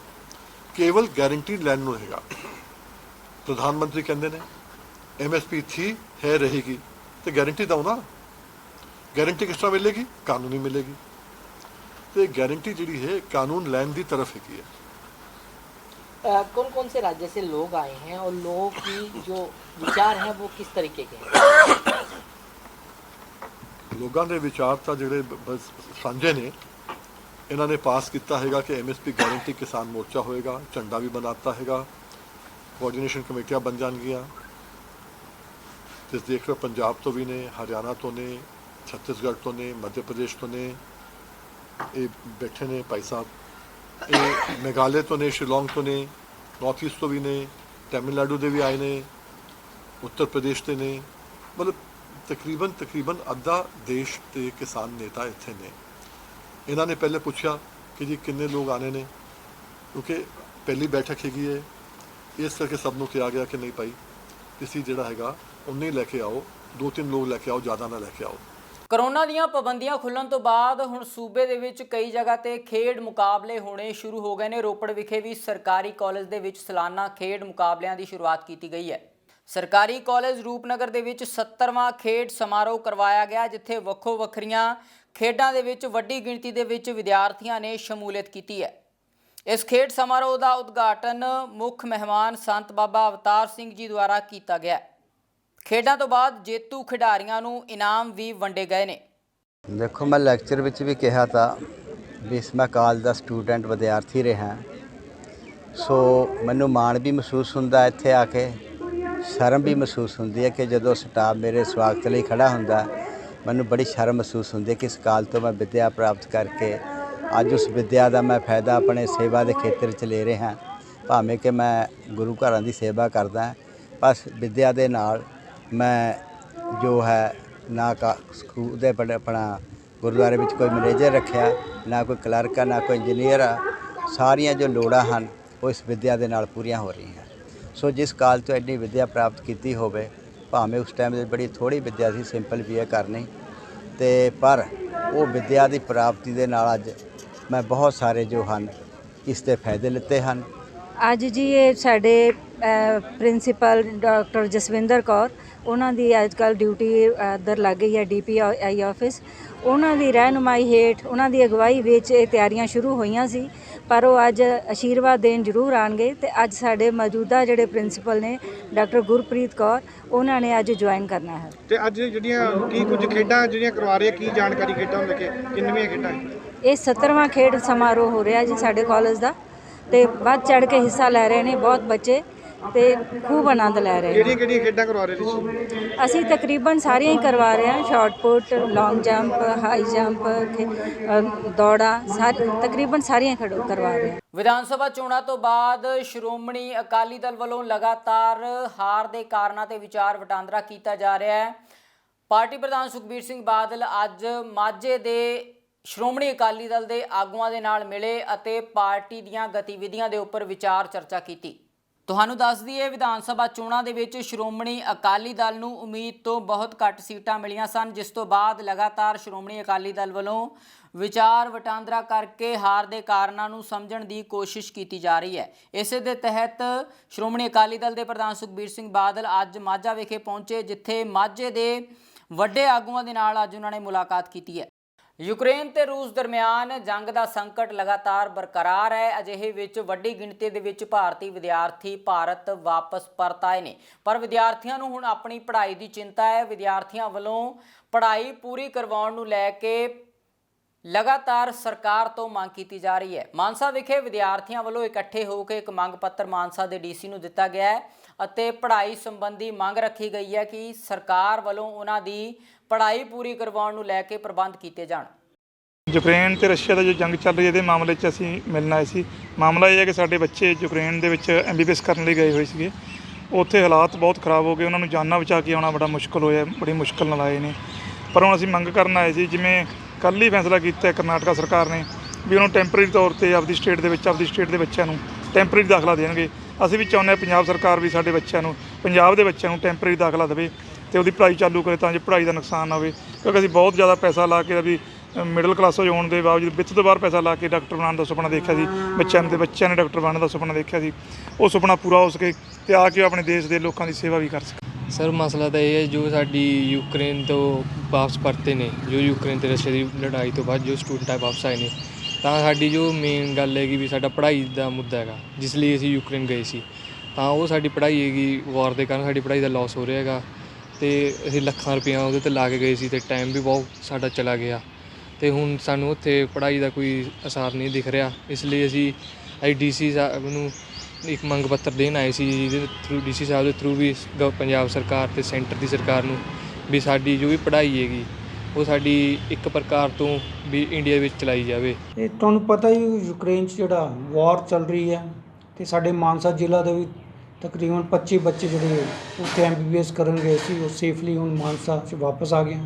ਕੇਵਲ ਗਾਰੰਟੀ ਲੈਣ ਨੂੰ ਹੈਗਾ। ਪ੍ਰਧਾਨ ਮੰਤਰੀ ਕਹਿੰਦੇ ਨੇ MSP ਥੀ ਹੈ ਰਹੇਗੀ ਤੇ ਗਾਰੰਟੀ ਦਿਓ ਨਾ। ਗਾਰੰਟੀ ਕਿਸ ਤਰ੍ਹਾਂ ਮਿਲੇਗੀ? ਕਾਨੂੰਨੀ ਮਿਲੇਗੀ। ਤੇ ਗਾਰੰਟੀ ਜਿਹੜੀ ਹੈ ਕਾਨੂੰਨ ਲੈਣ ਦੀ ਤਰਫ ਹੈਗੀ ਹੈ। कौन कौन से राज्य से लोग आए हैं और लोगों की जो विचार हैं वो किस तरीके के हैं? ਲੋਕਾਂ ਦੇ ਵਿਚਾਰ ਤਾਂ ਜਿਹੜੇ ਬਸ ਸਾਂਝੇ ਨੇ। ਇਹਨਾਂ ਨੇ ਪਾਸ ਕੀਤਾ ਹੈਗਾ ਕਿ MSP ਗਾਰੰਟੀ ਕਿਸਾਨ ਮੋਰਚਾ ਹੋਏਗਾ, ਝੰਡਾ ਵੀ ਬਣਾਤਾ ਹੈਗਾ, ਕੋਆਰਡੀਨੇਸ਼ਨ ਕਮੇਟੀਆਂ ਬਣ ਜਾਣਗੀਆਂ। ਤੇ ਦੇਖ ਲਓ ਪੰਜਾਬ ਤੋਂ ਵੀ ਨੇ, ਹਰਿਆਣਾ ਤੋਂ ਨੇ, ਛੱਤੀਸਗੜ੍ਹ ਤੋਂ ਨੇ, ਮੱਧ ਪ੍ਰਦੇਸ਼ ਤੋਂ ਨੇ, ਇਹ ਬੈਠੇ ਨੇ ਭਾਈ ਸਾਹਿਬ। ਇਹ ਮੇਘਾਲय ਤੋਂ ਨੇ, ਸ਼ਿਲੌਂਗ ਤੋਂ ਨੇ, ਨਾਰਥ ਈਸਟ ਤੋਂ ਵੀ ਨੇ, ਤਮਿਲਨਾਡੂ ਦੇ ਵੀ ਆਏ ਨੇ, ਉੱਤਰ ਪ੍ਰਦੇਸ਼ ਦੇ ਨੇ। ਮਤਲਬ ਤਕਰੀਬਨ ਅੱਧਾ ਦੇਸ਼ ਦੇ ਕਿਸਾਨ ਨੇਤਾ ਇੱਥੇ ਨੇ। ਇਹਨਾਂ ਨੇ ਪਹਿਲੇ ਪੁੱਛਿਆ ਕਿ ਜੀ ਕਿੰਨੇ ਲੋਕ ਆਣੇ ਨੇ, ਕਿਉਂਕਿ ਪਹਿਲੀ ਬੈਠਕ ਹੈਗੀ ਹੈ। ਇਸ ਕਰਕੇ ਸਭ ਨੂੰ ਕਿਹਾ ਗਿਆ ਕਿ ਨਹੀਂ ਭਾਈ ਤੁਸੀਂ ਜਿਹੜਾ ਹੈਗਾ ਉਨੇ ਲੈ ਕੇ ਆਓ, 2-3 ਲੋਕ ਲੈ ਕੇ ਆਓ, ਜ਼ਿਆਦਾ ਨਾ ਲੈ ਕੇ ਆਓ। ਕਰੋਨਾ ਦੀਆਂ ਪਾਬੰਦੀਆਂ ਖੁੱਲ੍ਹਣ ਤੋਂ ਬਾਅਦ ਹੁਣ ਸੂਬੇ ਦੇ ਵਿੱਚ ਕਈ ਜਗ੍ਹਾ ਤੇ ਖੇਡ ਮੁਕਾਬਲੇ ਹੋਣੇ ਸ਼ੁਰੂ ਹੋ ਗਏ ਨੇ। ਰੋਪੜ ਵਿਖੇ ਵੀ ਸਰਕਾਰੀ ਕਾਲਜ ਦੇ ਵਿੱਚ ਸਾਲਾਨਾ ਖੇਡ ਮੁਕਾਬਲਿਆਂ ਦੀ ਸ਼ੁਰੂਆਤ ਕੀਤੀ ਗਈ ਹੈ। ਸਰਕਾਰੀ ਕਾਲਜ ਰੂਪਨਗਰ ਦੇ ਵਿੱਚ 70ਵਾਂ ਖੇਡ ਸਮਾਰੋਹ ਕਰਵਾਇਆ ਗਿਆ, ਜਿੱਥੇ ਵੱਖੋ ਵੱਖਰੀਆਂ ਖੇਡਾਂ ਦੇ ਵਿੱਚ ਵੱਡੀ ਗਿਣਤੀ ਦੇ ਵਿੱਚ ਵਿਦਿਆਰਥੀਆਂ ਨੇ ਸ਼ਮੂਲੀਅਤ ਕੀਤੀ ਹੈ। ਇਸ ਖੇਡ ਸਮਾਰੋਹ ਦਾ ਉਦਘਾਟਨ ਮੁੱਖ ਮਹਿਮਾਨ ਸੰਤ ਬਾਬਾ ਅਵਤਾਰ ਸਿੰਘ ਜੀ ਦੁਆਰਾ ਕੀਤਾ ਗਿਆ। ਖੇਡਾਂ ਤੋਂ ਬਾਅਦ ਜੇਤੂ ਖਿਡਾਰੀਆਂ ਨੂੰ ਇਨਾਮ ਵੀ ਵੰਡੇ ਗਏ ਨੇ। ਦੇਖੋ, ਮੈਂ ਲੈਕਚਰ ਵਿੱਚ ਵੀ ਕਿਹਾ ਤਾਂ ਵੀ ਮੈਂ ਕਾਲਜ ਦਾ ਸਟੂਡੈਂਟ ਵਿਦਿਆਰਥੀ ਰਿਹਾ, ਸੋ ਮੈਨੂੰ ਮਾਣ ਵੀ ਮਹਿਸੂਸ ਹੁੰਦਾ ਇੱਥੇ ਆ ਕੇ, ਸ਼ਰਮ ਵੀ ਮਹਿਸੂਸ ਹੁੰਦੀ ਹੈ ਕਿ ਜਦੋਂ ਸਟਾਫ ਮੇਰੇ ਸਵਾਗਤ ਲਈ ਖੜ੍ਹਾ ਹੁੰਦਾ ਮੈਨੂੰ ਬੜੀ ਸ਼ਰਮ ਮਹਿਸੂਸ ਹੁੰਦੀ ਹੈ ਕਿ ਇਸ ਕਾਲਜ ਤੋਂ ਮੈਂ ਵਿੱਦਿਆ ਪ੍ਰਾਪਤ ਕਰਕੇ ਅੱਜ ਉਸ ਵਿੱਦਿਆ ਦਾ ਮੈਂ ਫਾਇਦਾ ਆਪਣੇ ਸੇਵਾ ਦੇ ਖੇਤਰ 'ਚ ਲੈ ਰਿਹਾ। ਭਾਵੇਂ ਕਿ ਮੈਂ ਗੁਰੂ ਘਰਾਂ ਦੀ ਸੇਵਾ ਕਰਦਾ, ਬਸ ਵਿੱਦਿਆ ਦੇ ਨਾਲ ਮੈਂ ਜੋ ਹੈ ਨਾ ਸਕੂਲ ਦੇ ਆਪਣਾ ਗੁਰਦੁਆਰੇ ਵਿੱਚ ਕੋਈ ਮੈਨੇਜਰ ਰੱਖਿਆ, ਨਾ ਕੋਈ ਕਲਰਕ ਆ, ਨਾ ਕੋਈ ਇੰਜੀਨੀਅਰ ਆ। ਸਾਰੀਆਂ ਜੋ ਲੋੜਾਂ ਹਨ ਉਹ ਇਸ ਵਿੱਦਿਆ ਦੇ ਨਾਲ ਪੂਰੀਆਂ ਹੋ ਰਹੀਆਂ। ਸੋ ਜਿਸ ਕਾਲਜ ਤੋਂ ਐਡੀ ਵਿੱਦਿਆ ਪ੍ਰਾਪਤ ਕੀਤੀ ਹੋਵੇ, ਭਾਵੇਂ ਉਸ ਟਾਈਮ ਦੇ ਬੜੀ ਥੋੜ੍ਹੀ ਵਿੱਦਿਆ ਸੀ, ਸਿੰਪਲ BA ਕਰਨੀ, ਅਤੇ ਪਰ ਉਹ ਵਿੱਦਿਆ ਦੀ ਪ੍ਰਾਪਤੀ ਦੇ ਨਾਲ ਅੱਜ ਮੈਂ ਬਹੁਤ ਸਾਰੇ ਜੋ ਹਨ ਇਸ ਦੇ ਫਾਇਦੇ ਲਿੱਤੇ ਹਨ। ਅੱਜ ਜੀ ਇਹ ਸਾਡੇ ਪ੍ਰਿੰਸੀਪਲ ਡਾਕਟਰ ਜਸਵਿੰਦਰ ਕੌਰ, ਉਹਨਾਂ ਦੀ ਅੱਜ ਕੱਲ੍ਹ ਡਿਊਟੀ ਇੱਧਰ ਲੱਗ ਗਈ ਹੈ DPI ਆਫਿਸ। ਉਹਨਾਂ ਦੀ ਰਹਿਨੁਮਾਈ ਹੇਠ, ਉਹਨਾਂ ਦੀ ਅਗਵਾਈ ਵਿੱਚ ਇਹ ਤਿਆਰੀਆਂ ਸ਼ੁਰੂ ਹੋਈਆਂ ਸੀ, ਪਰ ਉਹ ਅੱਜ ਆਸ਼ੀਰਵਾਦ ਦੇਣ ਜ਼ਰੂਰ ਆਉਣਗੇ। ਅਤੇ ਅੱਜ ਸਾਡੇ ਮੌਜੂਦਾ ਜਿਹੜੇ ਪ੍ਰਿੰਸੀਪਲ ਨੇ ਡਾਕਟਰ ਗੁਰਪ੍ਰੀਤ ਕੌਰ, ਉਹਨਾਂ ਨੇ ਅੱਜ ਜੁਆਇਨ ਕਰਨਾ ਹੈ। ਤੇ ਅੱਜ ਜਿਹੜੀਆਂ ਕੀ ਕੁਝ ਖੇਡਾਂ ਜਿਹੜੀਆਂ ਕਰਵਾ ਰਹੇ, ਕੀ ਜਾਣਕਾਰੀ ਖੇਡਾਂ ਨੂੰ ਲੈ ਕੇ, ਕਿੰਨੀਆਂ ਖੇਡਾਂ? ਇਹ 70ਵਾਂ ਖੇਡ ਸਮਾਰੋਹ ਹੋ ਰਿਹਾ ਜੀ ਸਾਡੇ ਕਾਲਜ ਦਾ, ਅਤੇ ਵੱਧ ਚੜ੍ਹ ਕੇ ਹਿੱਸਾ ਲੈ ਰਹੇ ਨੇ ਬਹੁਤ ਬੱਚੇ। ਤੇ ਖੂਬ ਆਨੰਦ ਲੈ ਰਹੇ ਹਾਂ। ਕਿਹੜੀਆਂ ਖੇਡਾਂ ਕਰਵਾ ਰਹੇ ਤੁਸੀਂ? ਅਸੀਂ ਤਕਰੀਬਨ ਸਾਰੀਆਂ ਹੀ ਕਰਵਾ ਰਹੇ ਹਾਂ, shot put, long jump, high jump, ਦੌੜਾਂ, ਤਕਰੀਬਨ ਸਾਰੀਆਂ ਕਰਵਾ ਰਹੇ ਹਾਂ। ਵਿਧਾਨ ਸਭਾ ਚੋਣਾਂ ਤੋਂ ਬਾਅਦ ਸ਼੍ਰੋਮਣੀ ਅਕਾਲੀ ਦਲ ਵੱਲੋਂ ਲਗਾਤਾਰ ਹਾਰ ਦੇ ਕਾਰਨਾਂ ਤੇ ਵਿਚਾਰ ਵਟਾਂਦਰਾ ਕੀਤਾ ਜਾ ਰਿਹਾ ਹੈ। ਪਾਰਟੀ ਪ੍ਰਧਾਨ ਸੁਖਬੀਰ ਸਿੰਘ ਬਾਦਲ ਅੱਜ ਮਾਝੇ ਦੇ ਸ਼੍ਰੋਮਣੀ ਅਕਾਲੀ ਦਲ ਦੇ ਆਗੂਆਂ ਦੇ ਨਾਲ ਮਿਲੇ ਅਤੇ ਪਾਰਟੀ ਦੀਆਂ ਗਤੀਵਿਧੀਆਂ ਦੇ ਉੱਪਰ ਵਿਚਾਰ ਚਰਚਾ ਕੀਤੀ। ਤੁਹਾਨੂੰ ਦੱਸ ਦਈਏ, ਵਿਧਾਨ ਸਭਾ ਚੋਣਾਂ ਦੇ ਵਿੱਚ ਸ਼੍ਰੋਮਣੀ ਅਕਾਲੀ ਦਲ ਨੂੰ ਉਮੀਦ ਤੋਂ ਬਹੁਤ ਘੱਟ ਸੀਟਾਂ ਮਿਲੀਆਂ ਸਨ, ਜਿਸ ਤੋਂ ਬਾਅਦ ਲਗਾਤਾਰ ਸ਼੍ਰੋਮਣੀ ਅਕਾਲੀ ਦਲ ਵੱਲੋਂ ਵਿਚਾਰ ਵਟਾਂਦਰਾ ਕਰਕੇ ਹਾਰ ਦੇ ਕਾਰਨਾਂ ਨੂੰ ਸਮਝਣ ਦੀ ਕੋਸ਼ਿਸ਼ ਕੀਤੀ ਜਾ ਰਹੀ ਹੈ। ਇਸੇ ਦੇ ਤਹਿਤ ਸ਼੍ਰੋਮਣੀ ਅਕਾਲੀ ਦਲ ਦੇ ਪ੍ਰਧਾਨ ਸੁਖਬੀਰ ਸਿੰਘ ਬਾਦਲ ਅੱਜ ਮਾਝਾ ਵਿਖੇ ਪਹੁੰਚੇ, ਜਿੱਥੇ ਮਾਝੇ ਦੇ ਵੱਡੇ ਆਗੂਆਂ ਦੇ ਨਾਲ ਅੱਜ ਉਹਨਾਂ ਨੇ ਮੁਲਾਕਾਤ ਕੀਤੀ ਹੈ। ਯੂਕਰੇਨ ਤੇ ਰੂਸ ਦਰਮਿਆਨ ਜੰਗ ਦਾ ਸੰਕਟ ਲਗਾਤਾਰ ਬਰਕਰਾਰ ਹੈ। ਅਜਿਹੇ ਵਿੱਚ ਵੱਡੀ ਗਿਣਤੀ ਦੇ ਵਿੱਚ ਭਾਰਤੀ ਵਿਦਿਆਰਥੀ ਭਾਰਤ ਵਾਪਸ ਪਰਤ ਆਏ ਨੇ, ਪਰ ਵਿਦਿਆਰਥੀਆਂ ਨੂੰ ਹੁਣ ਆਪਣੀ ਪੜ੍ਹਾਈ ਦੀ ਚਿੰਤਾ ਹੈ। ਵਿਦਿਆਰਥੀਆਂ ਵੱਲੋਂ ਪੜ੍ਹਾਈ ਪੂਰੀ ਕਰਵਾਉਣ ਨੂੰ ਲੈ ਕੇ ਲਗਾਤਾਰ ਸਰਕਾਰ ਤੋਂ ਮੰਗ ਕੀਤੀ ਜਾ ਰਹੀ ਹੈ। ਮਾਨਸਾ ਵਿਖੇ ਵਿਦਿਆਰਥੀਆਂ ਵੱਲੋਂ ਇਕੱਠੇ ਹੋ ਕੇ ਇੱਕ ਮੰਗ ਪੱਤਰ ਮਾਨਸਾ ਦੇ ਡੀਸੀ ਨੂੰ ਦਿੱਤਾ ਗਿਆ ਹੈ ਅਤੇ ਪੜ੍ਹਾਈ ਸੰਬੰਧੀ ਮੰਗ ਰੱਖੀ ਗਈ ਹੈ ਕਿ ਸਰਕਾਰ ਵੱਲੋਂ ਉਹਨਾਂ ਦੀ ਪੜ੍ਹਾਈ ਪੂਰੀ ਕਰਵਾਉਣ ਨੂੰ ਲੈ ਕੇ ਪ੍ਰਬੰਧ ਕੀਤੇ ਜਾਣ। ਯੂਕਰੇਨ ਤੇ ਰਸ਼ੀਆ ਦਾ ਜੋ ਜੰਗ ਚੱਲ ਰਹੀ ਹੈ, ਇਹਦੇ ਮਾਮਲੇ 'ਚ ਅਸੀਂ ਮਿਲਣ ਆਏ ਸੀ। ਮਾਮਲਾ ਇਹ ਹੈ ਕਿ ਸਾਡੇ ਬੱਚੇ ਯੂਕਰੇਨ ਦੇ ਵਿੱਚ MBBS ਕਰਨ ਲਈ ਗਏ ਹੋਏ ਸੀਗੇ। ਉੱਥੇ ਹਾਲਾਤ ਬਹੁਤ ਖਰਾਬ ਹੋ ਗਏ, ਉਹਨਾਂ ਨੂੰ ਜਾਨਾਂ ਬਚਾ ਕੇ ਆਉਣਾ ਬੜਾ ਮੁਸ਼ਕਲ ਹੋਇਆ, ਬੜੀ ਮੁਸ਼ਕਲ ਨਾਲ ਆਏ ਨੇ। ਪਰ ਹੁਣ ਅਸੀਂ ਮੰਗ ਕਰਨ ਆਏ ਸੀ, ਜਿਵੇਂ ਕੱਲ੍ਹ ਹੀ ਫੈਸਲਾ ਕੀਤਾ ਕਰਨਾਟਕਾ ਸਰਕਾਰ ਨੇ ਵੀ ਉਹਨੂੰ ਟੈਂਪਰੇਰੀ ਤੌਰ ਤੇ ਆਪਦੀ ਸਟੇਟ ਦੇ ਬੱਚਿਆਂ ਨੂੰ ਟੈਂਪਰੇਰੀ ਦਾਖਲਾ ਦੇਣਗੇ। ਅਸੀਂ ਵੀ ਚਾਹੁੰਦੇ ਹਾਂ ਪੰਜਾਬ ਸਰਕਾਰ ਵੀ ਸਾਡੇ ਬੱਚਿਆਂ ਨੂੰ, ਪੰਜਾਬ ਦੇ ਬੱਚਿਆਂ ਨੂੰ ਟੈਂਪਰੇਰੀ ਦਾਖਲਾ ਦੇਵੇ ਤੇ ਉਹਦੀ ਪੜ੍ਹਾਈ ਚਾਲੂ ਕਰੇ, ਤਾਂ ਜੋ ਪੜ੍ਹਾਈ ਦਾ ਨੁਕਸਾਨ ਨਾ ਹੋਵੇ। ਕਿਉਂਕਿ ਅਸੀਂ ਬਹੁਤ ਜ਼ਿਆਦਾ ਪੈਸਾ ਲਾ ਕੇ ਵੀ ਮਿਡਲ ਕਲਾਸ ਹੋਣ ਦੇ ਬਾਵਜੂਦ ਵਿੱਤ ਤੋਂ ਬਾਹਰ ਪੈਸਾ ਲਾ ਕੇ ਡਾਕਟਰ ਬਣਾਉਣ ਦਾ ਸੁਪਨਾ ਦੇਖਿਆ ਸੀ ਬੱਚਿਆਂ ਨੇ ਡਾਕਟਰ ਬਣਨ ਦਾ ਸੁਪਨਾ ਦੇਖਿਆ ਸੀ। ਉਹ ਸੁਪਨਾ ਪੂਰਾ ਹੋ ਸਕੇ ਤੇ ਆ ਕੇ ਆਪਣੇ ਦੇਸ਼ ਦੇ ਲੋਕਾਂ ਦੀ ਸੇਵਾ ਵੀ ਕਰ ਸਕੇ। ਸਰ ਮਸਲਾ ਤਾਂ ਇਹ ਹੈ, ਜੋ ਸਾਡੀ ਯੂਕਰੇਨ ਤੋਂ ਵਾਪਸ ਪਰਤੇ ਨੇ, ਜੋ ਯੂਕਰੇਨ ਤੇ ਰਸ਼ੀਆ ਦੀ ਲੜਾਈ ਤੋਂ ਬਾਅਦ ਜੋ ਸਟੂਡੈਂਟ ਆ ਵਾਪਸ ਆਏ ਨੇ, ਤਾਂ ਸਾਡੀ ਜੋ ਮੇਨ ਗੱਲ ਹੈਗੀ ਵੀ ਸਾਡਾ ਪੜ੍ਹਾਈ ਦਾ ਮੁੱਦਾ ਹੈਗਾ, ਜਿਸ ਲਈ ਅਸੀਂ ਯੂਕਰੇਨ ਗਏ ਸੀ। ਤਾਂ ਉਹ ਸਾਡੀ ਪੜ੍ਹਾਈ ਹੈਗੀ, ਵਾਰ ਦੇ ਕਾਰਨ ਸਾਡੀ ਪੜ੍ਹਾਈ ਦਾ ਲਾਸ ਹੋ ਰਿਹਾ ਹੈਗਾ ਅਤੇ ਅਸੀਂ ਲੱਖਾਂ ਰੁਪਈਆ ਉਹਦੇ 'ਤੇ ਲਾ ਕੇ ਗਏ ਸੀ ਅਤੇ ਟਾਈਮ ਵੀ ਬਹੁਤ ਸਾਡਾ ਚਲਾ ਗਿਆ ਅਤੇ ਹੁਣ ਸਾਨੂੰ ਉੱਥੇ ਪੜ੍ਹਾਈ ਦਾ ਕੋਈ ਅਸਾਰ ਨਹੀਂ ਦਿਖ ਰਿਹਾ। ਇਸ ਲਈ ਅਸੀਂ DC ਸਾਹਿਬ ਨੂੰ ਇੱਕ ਮੰਗ ਪੱਤਰ ਦੇਣ ਆਏ ਸੀ, ਜਿਹਦੇ ਥਰੂ DC ਸਾਹਿਬ ਦੇ ਥਰੂ ਵੀ ਪੰਜਾਬ ਸਰਕਾਰ ਅਤੇ ਸੈਂਟਰ ਦੀ ਸਰਕਾਰ ਨੂੰ ਵੀ ਸਾਡੀ ਜੋ ਵੀ ਪੜ੍ਹਾਈ ਹੈਗੀ ਉਹ ਸਾਡੀ ਇੱਕ ਪ੍ਰਕਾਰ ਤੋਂ ਵੀ ਇੰਡੀਆ ਵਿੱਚ ਚਲਾਈ ਜਾਵੇ। ਇਹ ਤੁਹਾਨੂੰ ਪਤਾ ਹੀ ਯੂਕਰੇਨ 'ਚ ਜਿਹੜਾ ਵਾਰ ਚੱਲ ਰਹੀ ਹੈ ਅਤੇ ਸਾਡੇ ਮਾਨਸਾ ਜ਼ਿਲ੍ਹਾ ਦੇ ਵੀ ਤਕਰੀਬਨ 25 ਬੱਚੇ ਜਿਹੜੇ ਉੱਥੇ MBBS ਕਰਨ ਗਏ ਸੀ, ਉਹ ਸੇਫਲੀ ਹੁਣ ਮਾਨਸਾ 'ਚ ਵਾਪਸ ਆ ਗਏ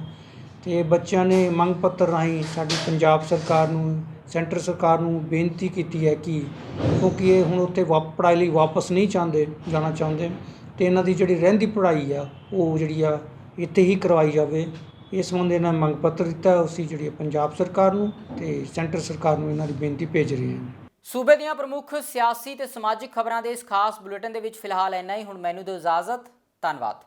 ਅਤੇ ਬੱਚਿਆਂ ਨੇ ਮੰਗ ਪੱਤਰ ਰਾਹੀਂ ਸਾਡੀ ਪੰਜਾਬ ਸਰਕਾਰ ਨੂੰ, ਸੈਂਟਰ ਸਰਕਾਰ ਨੂੰ ਬੇਨਤੀ ਕੀਤੀ ਹੈ ਕਿ ਕਿਉਂਕਿ ਇਹ ਹੁਣ ਉੱਥੇ ਪੜ੍ਹਾਈ ਲਈ ਵਾਪਸ ਨਹੀਂ ਜਾਣਾ ਚਾਹੁੰਦੇ ਅਤੇ ਇਹਨਾਂ ਦੀ ਜਿਹੜੀ ਰਹਿੰਦੀ ਪੜ੍ਹਾਈ ਆ ਉਹ ਜਿਹੜੀ ਆ ਇੱਥੇ ਹੀ ਕਰਵਾਈ ਜਾਵੇ। ਇਸ ਸੰਬੰਧੀ ਇਹਨਾਂ ਮੰਗ ਪੱਤਰ ਦਿੱਤਾ, ਅਸੀਂ ਜਿਹੜੀ ਪੰਜਾਬ ਸਰਕਾਰ ਨੂੰ ਅਤੇ ਸੈਂਟਰ ਸਰਕਾਰ ਨੂੰ ਇਹਨਾਂ ਦੀ ਬੇਨਤੀ ਭੇਜ ਰਹੇ ਹਾਂ। ਸੂਬੇ ਦੀਆਂ ਪ੍ਰਮੁੱਖ ਸਿਆਸੀ ਤੇ ਸਮਾਜਿਕ ਖਬਰਾਂ ਦੇ ਇਸ ਖਾਸ ਬੁਲੇਟਿਨ ਦੇ ਵਿੱਚ ਫਿਲਹਾਲ ਇੰਨਾ ਹੀ। ਹੁਣ ਮੈਨੂੰ ਦਿਓ ਇਜਾਜ਼ਤ। ਧੰਨਵਾਦ।